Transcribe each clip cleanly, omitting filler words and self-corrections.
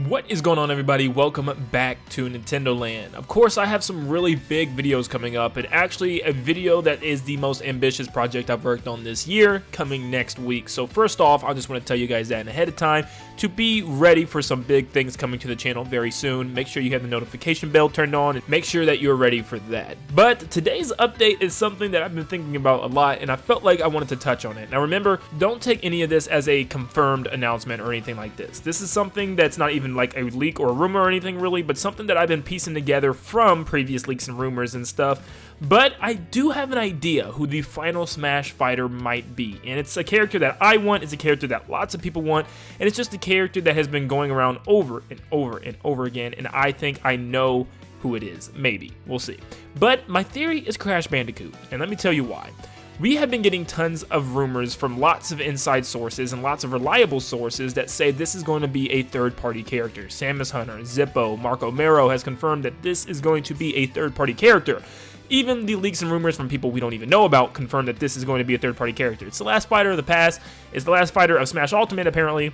What is going on, everybody? Welcome back to Nintendo Land. Of course, I have some really big videos coming up, and actually a video that is the most ambitious project I've worked on this year coming next week. So first off, I just want to tell you guys that ahead of time to be ready for some big things coming to the channel very soon. Make sure you have the notification bell turned on and make sure that you're ready for that. But today's update is something that I've been thinking about a lot, and I felt like I wanted to touch on it. Now remember, don't take any of this as a confirmed announcement or anything like this. This is something that's not even like a leak or a rumor or anything really, but something that I've been piecing together from previous leaks and rumors and stuff. But I do have an idea who the final Smash fighter might be, and it's a character that I want, it's a character that lots of people want, and it's just a character that has been going around over and over and over again, and I think I know who it is. Maybe. We'll see. But my theory is Crash Bandicoot, and let me tell you why. We have been getting tons of rumors from lots of inside sources and lots of reliable sources that say this is going to be a third-party character. Samus Hunter, Zippo, Marco Mero has confirmed that this is going to be a third-party character. Even the leaks and rumors from people we don't even know about confirm that this is going to be a third-party character. It's the last fighter of the past. It's the last fighter of Smash Ultimate, apparently.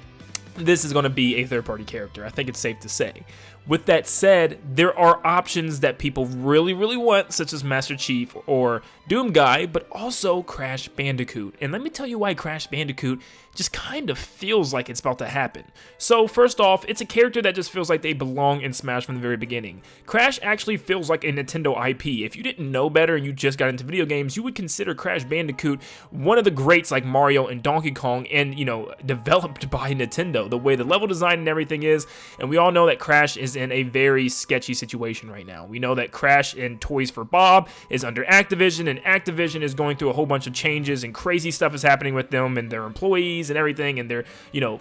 This is going to be a third-party character. I think it's safe to say. With that said, there are options that people really want, such as Master Chief or Doom Guy, but also Crash Bandicoot. And let me tell you why Crash Bandicoot just kind of feels like it's about to happen. So first off, it's a character that just feels like they belong in Smash from the very beginning. Crash actually feels like a Nintendo IP. If you didn't know better and you just got into video games, you would consider Crash Bandicoot one of the greats like Mario and Donkey Kong, and developed by Nintendo, the way the level design and everything is. And we all know that Crash is in a very sketchy situation right now. We know that Crash and Toys for Bob is under Activision, and Activision is going through a whole bunch of changes and crazy stuff is happening with them and their employees and everything, and they're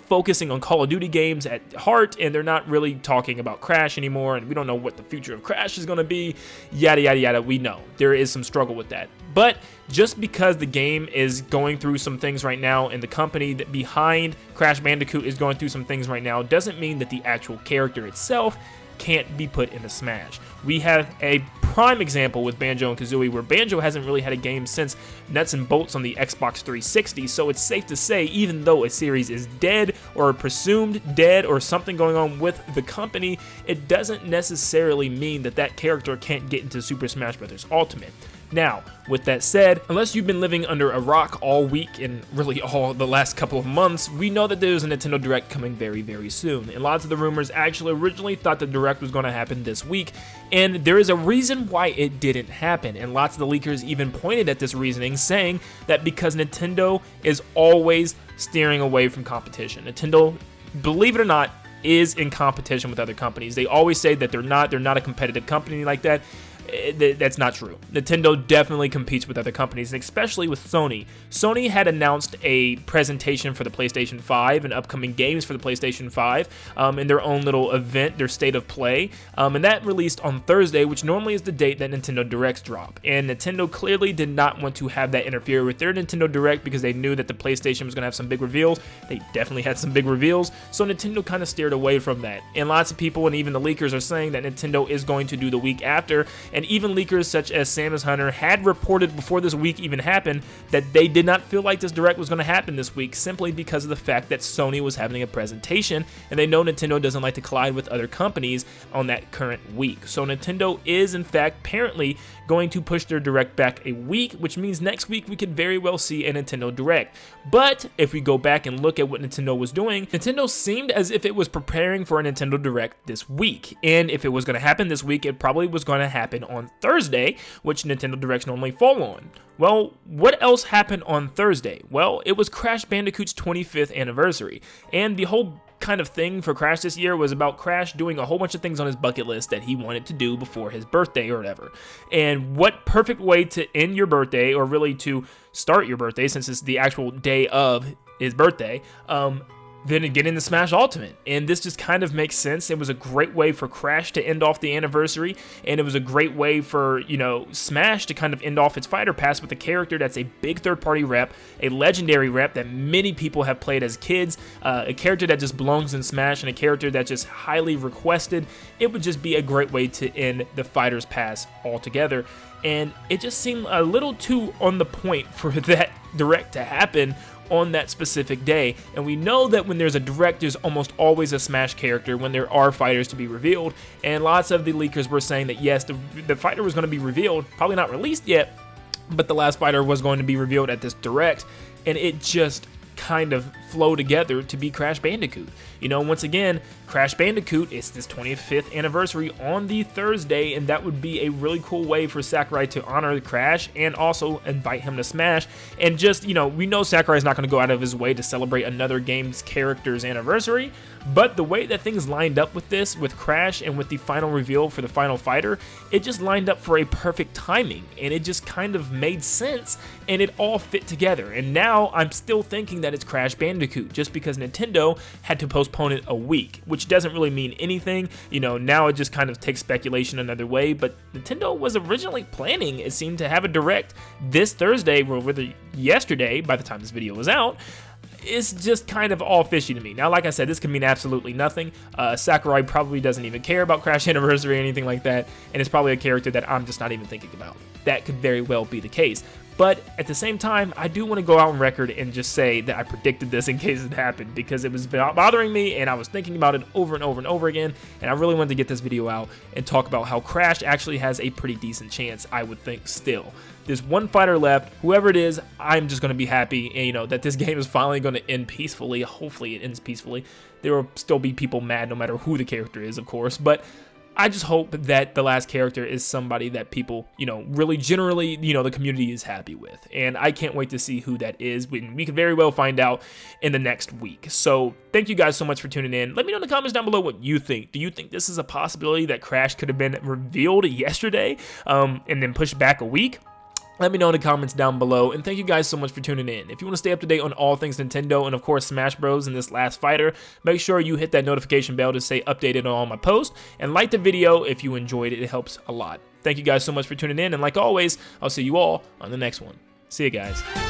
focusing on Call of Duty games at heart, and they're not really talking about Crash anymore, and we don't know what the future of Crash is going to be, yada yada yada. We know there is some struggle with that. But just because the game is going through some things right now and the company that behind Crash Bandicoot is going through some things right now doesn't mean that the actual character itself can't be put into Smash. We have a prime example with Banjo and Kazooie, where Banjo hasn't really had a game since Nuts and Bolts on the Xbox 360, so it's safe to say, even though a series is dead or presumed dead or something going on with the company, it doesn't necessarily mean that that character can't get into Super Smash Bros. Ultimate. Now, with that said, unless you've been living under a rock all week and really all the last couple of months, we know that there's a Nintendo Direct coming very soon. And lots of the rumors actually originally thought the Direct was going to happen this week, and there is a reason why it didn't happen. And lots of the leakers even pointed at this reasoning, saying that because Nintendo is always steering away from competition. Nintendo, believe it or not, is in competition with other companies. They always say that they're not a competitive company like that. That's not true. Nintendo definitely competes with other companies, and especially with Sony. Sony had announced a presentation for the PlayStation 5 and upcoming games for the PlayStation 5 in their own little event, their State of Play, and that released on Thursday, which normally is the date that Nintendo Directs drop. And Nintendo clearly did not want to have that interfere with their Nintendo Direct because they knew that the PlayStation was going to have some big reveals. They definitely had some big reveals, so Nintendo kind of steered away from that. And lots of people and even the leakers are saying that Nintendo is going to do the week after. And even leakers such as Samus Hunter had reported before this week even happened that they did not feel like this Direct was going to happen this week, simply because of the fact that Sony was having a presentation, and they know Nintendo doesn't like to collide with other companies on that current week. So Nintendo is in fact apparently going to push their Direct back a week, which means next week we could very well see a Nintendo Direct. But if we go back and look at what Nintendo was doing, Nintendo seemed as if it was preparing for a Nintendo Direct this week. And if it was going to happen this week, it probably was going to happen on Thursday, which Nintendo Directs normally fall on. Well, what else happened on Thursday? Well, it was Crash Bandicoot's 25th anniversary, and the whole kind of thing for Crash this year was about Crash doing a whole bunch of things on his bucket list that he wanted to do before his birthday or whatever. And what perfect way to end your birthday, or really to start your birthday, since it's the actual day of his birthday, then get into Smash Ultimate. And this just kind of makes sense. It was a great way for Crash to end off the anniversary, and it was a great way for, Smash to kind of end off its fighter pass with a character that's a big third-party rep, a legendary rep that many people have played as kids, a character that just belongs in Smash, and a character that's just highly requested. It would just be a great way to end the fighter's pass altogether. And it just seemed a little too on the point for that Direct to happen on that specific day. And we know that when there's a direct, there's almost always a Smash character when there are fighters to be revealed. And lots of the leakers were saying that yes, the fighter was going to be revealed, probably not released yet, but the last fighter was going to be revealed at this direct, and it just kind of flow together to be Crash Bandicoot. You know, once again, Crash Bandicoot is this 25th anniversary on the Thursday, and that would be a really cool way for Sakurai to honor Crash and also invite him to Smash. And just, you know, we know Sakurai's not going to go out of his way to celebrate another game's character's anniversary, but the way that things lined up with this, with Crash and with the final reveal for the final fighter, it just lined up for a perfect timing, and it just kind of made sense, and it all fit together. And now I'm still thinking that it's Crash Bandicoot, just because Nintendo had to postpone it a week, which doesn't really mean anything. You know, now it just kind of takes speculation another way, but Nintendo was originally planning, it seemed, to have a direct this Thursday, or whether yesterday by the time this video was out. It's just kind of all fishy to me. Now, like I said, this could mean absolutely nothing. Sakurai probably doesn't even care about Crash Anniversary or anything like that, and it's probably a character that I'm just not even thinking about. That could very well be the case. But at the same time, I do want to go out on record and just say that I predicted this in case it happened, because it was bothering me and I was thinking about it over and over and over again, and I really wanted to get this video out and talk about how Crash actually has a pretty decent chance, I would think, still. There's one fighter left, whoever it is, I'm just going to be happy, and, you know, that this game is finally going to end peacefully. Hopefully it ends peacefully. There will still be people mad no matter who the character is, of course, but I just hope that the last character is somebody that people, you know, really generally, you know, the community is happy with. And I can't wait to see who that is. We could very well find out in the next week. So thank you guys so much for tuning in. Let me know in the comments down below what you think. Do you think this is a possibility that Crash could have been revealed yesterday and then pushed back a week? Let me know in the comments down below, and thank you guys so much for tuning in. If you want to stay up to date on all things Nintendo and of course Smash Bros. In this last fighter, make sure you hit that notification bell to stay updated on all my posts, and like the video if you enjoyed it. It helps a lot. Thank you guys so much for tuning in, and like always, I'll see you all on the next one. See you guys.